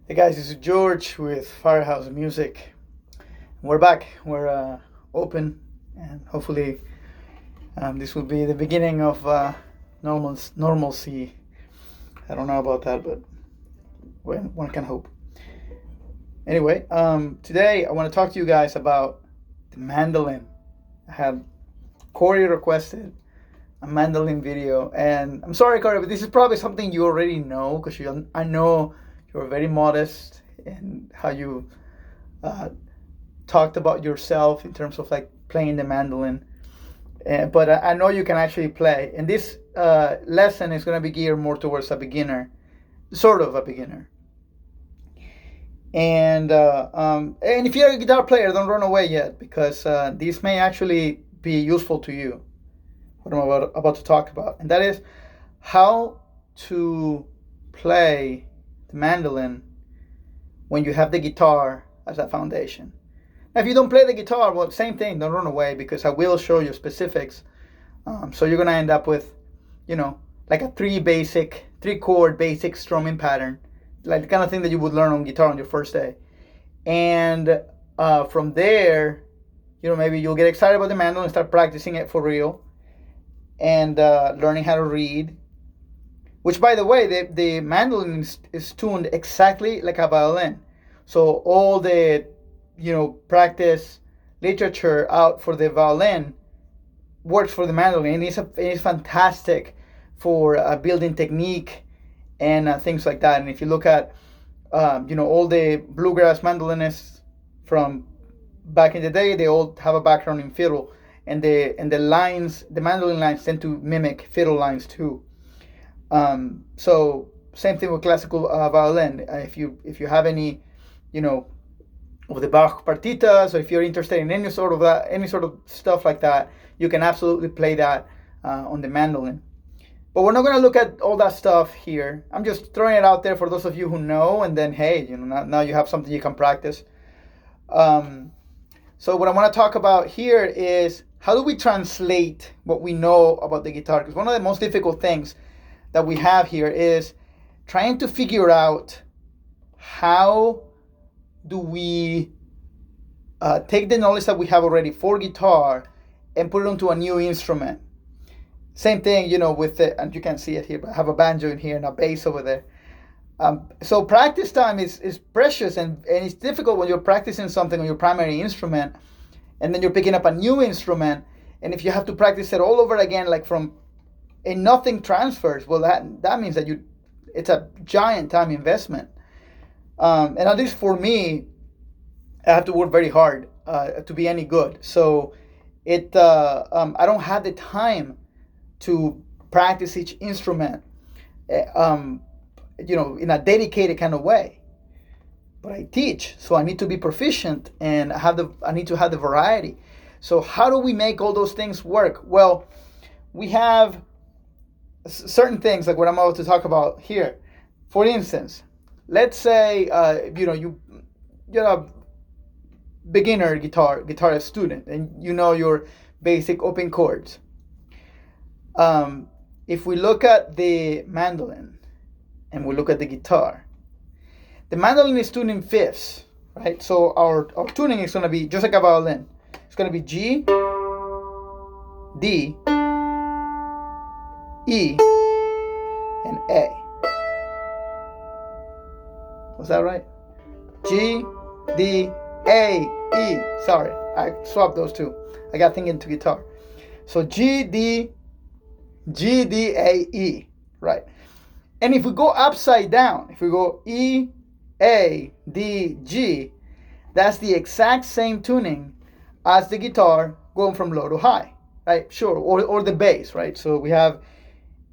Hey guys, this is George with Firehouse Music. We're back. We're open, and hopefully, this will be the beginning of normalcy. I don't know about that, but one can hope. Anyway, today I want to talk to you guys about the mandolin. I had Corey requested a mandolin video, and I'm sorry, Corey, but this is probably something you already know because I know you're very modest in how you uh, talked about yourself in terms of like playing the mandolin. But I know you can actually play. And this lesson is going to be geared more towards a beginner, sort of a beginner. And if you're a guitar player, don't run away yet because this may actually be useful to you. What I'm about to talk about, and that is how to play the mandolin when you have the guitar as a foundation. Now, if you don't play the guitar, well, same thing. Don't run away because I will show you specifics. So you're gonna end up with, like a three chord basic strumming pattern, like the kind of thing that you would learn on guitar on your first day. And from there, maybe you'll get excited about the mandolin and start practicing it for real, and learning how to read. Which, by the way, the mandolin is tuned exactly like a violin. So all the practice literature out for the violin works for the mandolin. It's fantastic for building technique and things like that. And if you look at all the bluegrass mandolinists from back in the day, they all have a background in fiddle, and the lines, the mandolin lines, tend to mimic fiddle lines too. So same thing with classical violin. If you have any, of the Bach partitas, or if you're interested in any sort of stuff like that, you can absolutely play that on the mandolin. But we're not going to look at all that stuff here. I'm just throwing it out there for those of you who know, and then hey, now you have something you can practice. So what I want to talk about here is how do we translate what we know about the guitar? Because one of the most difficult things that we have here is trying to figure out how do we take the knowledge that we have already for guitar and put it onto a new instrument. Same thing, with the, and you can't see it here, but I have a banjo in here and a bass over there. So practice time is precious, and it's difficult when you're practicing something on your primary instrument, and then you're picking up a new instrument, and if you have to practice it all over again, like and nothing transfers, well, that means that it's a giant time investment. And at least for me, I have to work very hard to be any good. So I don't have the time to practice each instrument, in a dedicated kind of way. But I teach, so I need to be proficient, and I need to have the variety. So how do we make all those things work? Well, we have certain things like what I'm about to talk about here. For instance, let's say you're a beginner guitarist student, and you know your basic open chords. If we look at the mandolin and we look at the guitar, the mandolin is tuned in fifths, right? So our tuning is going to be just like a violin. It's going to be G, D, E, and A. Was that right? G, D, A, E. Sorry, I swapped those two. I got thinking to guitar. So G, D, A, E. Right. And if we go upside down, if we go E, A, D, G, that's the exact same tuning as the guitar going from low to high, right? Sure, or the bass, right? So we have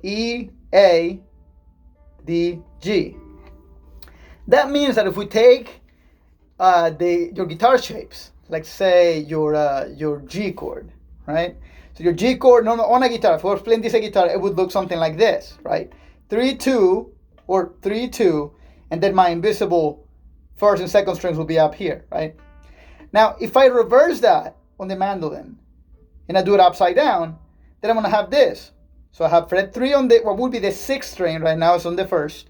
E, A, D, G. That means that if we take your guitar shapes, like say your G chord, right? So your G chord on a guitar, if we were playing this guitar, it would look something like this, right? 3-2 or 3-2, and then my invisible first and second strings will be up here, right? Now, if I reverse that on the mandolin and I do it upside down, then I'm going to have this. So I have fret 3 on what would be the 6th string right now, it's on the first,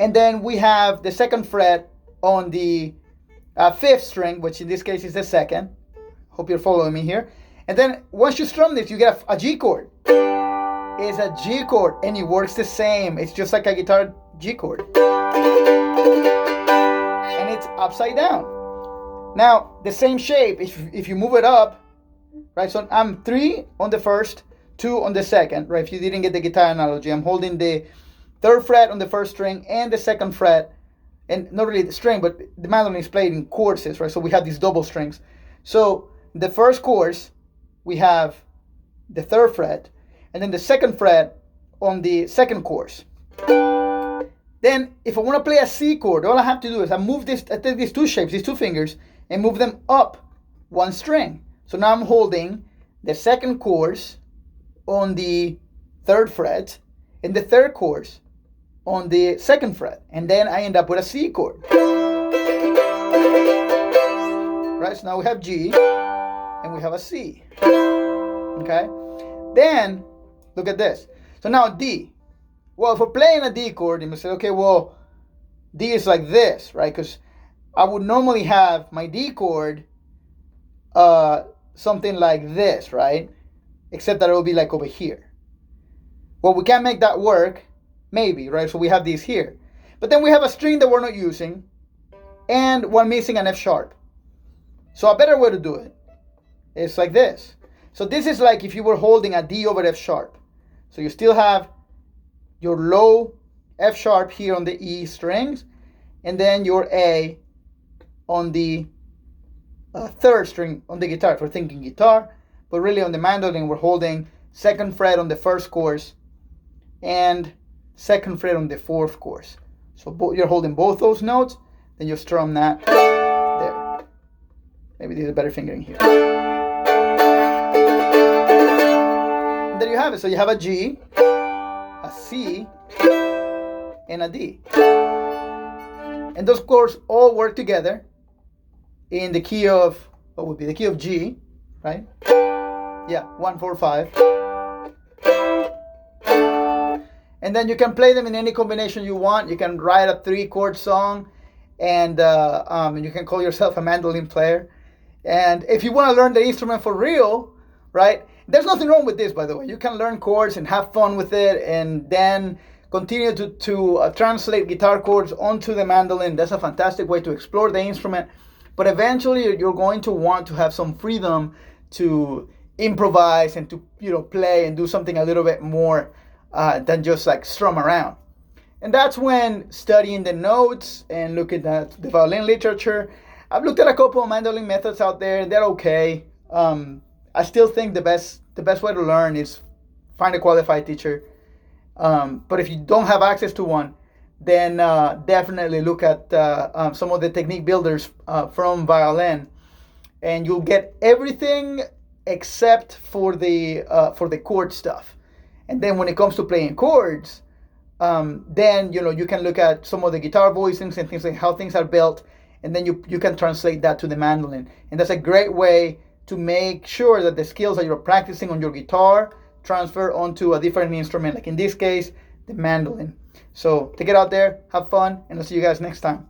And then we have the second fret on the fifth string, which in this case is the second. Hope you're following me here. And then once you strum this, you get a G chord. It's a G chord, and it works the same. It's just like a guitar G chord. And it's upside down. Now, the same shape, if you move it up, right? So I'm 3 on the first, 2 on the second, right? If you didn't get the guitar analogy, I'm holding the third fret on the first string and the second fret, and not really the string, but the mandolin is played in chords, right? So we have these double strings. So the first chorus, we have the third fret, and then the second fret on the second chorus. Then, if I want to play a C chord, all I have to do is I take these two shapes, these two fingers, and move them up one string. So now I'm holding the second chorus on the third fret, and the third chorus on the second fret, and then I end up with a C chord. Right, so now we have G, and we have a C. Okay? Then, look at this. So now D. Well, if we're playing a D chord, you must say, okay, well, D is like this, right? Because I would normally have my D chord something like this, right? Except that it will be like over here. Well, we can't make that work, maybe, right? So we have these here. But then we have a string that we're not using, and we're missing an F sharp. So a better way to do it is like this. So this is like if you were holding a D over F sharp. So you still have your low F sharp here on the E strings, and then your A on the third string on the guitar. If we're thinking guitar, but really on the mandolin, we're holding second fret on the first chorus and second fret on the fourth chorus. So you're holding both those notes, then you strum that there. Maybe there's a better fingering here. And there you have it. So you have a G, a C, and a D. And those chords all work together in the key of, what would be the key of G, right? Yeah, 1, 4, 5. And then you can play them in any combination you want. You can write a 3-chord song, and you can call yourself a mandolin player. And if you want to learn the instrument for real, right? There's nothing wrong with this, by the way. You can learn chords and have fun with it, and then continue to translate guitar chords onto the mandolin. That's a fantastic way to explore the instrument. But eventually, you're going to want to have some freedom to improvise and to play and do something a little bit more than just like strum around. And that's when studying the notes and looking at the violin literature. I've looked at a couple of mandolin methods out there, and they're okay. I still think the best way to learn is find a qualified teacher. But if you don't have access to one, then definitely look at some of the technique builders from violin, and you'll get everything except for the chord stuff. And then when it comes to playing chords, then you can look at some of the guitar voicings and things like how things are built, and then you can translate that to the mandolin. And that's a great way to make sure that the skills that you're practicing on your guitar transfer onto a different instrument, like in this case, the mandolin. So take it out there, have fun, and I'll see you guys next time.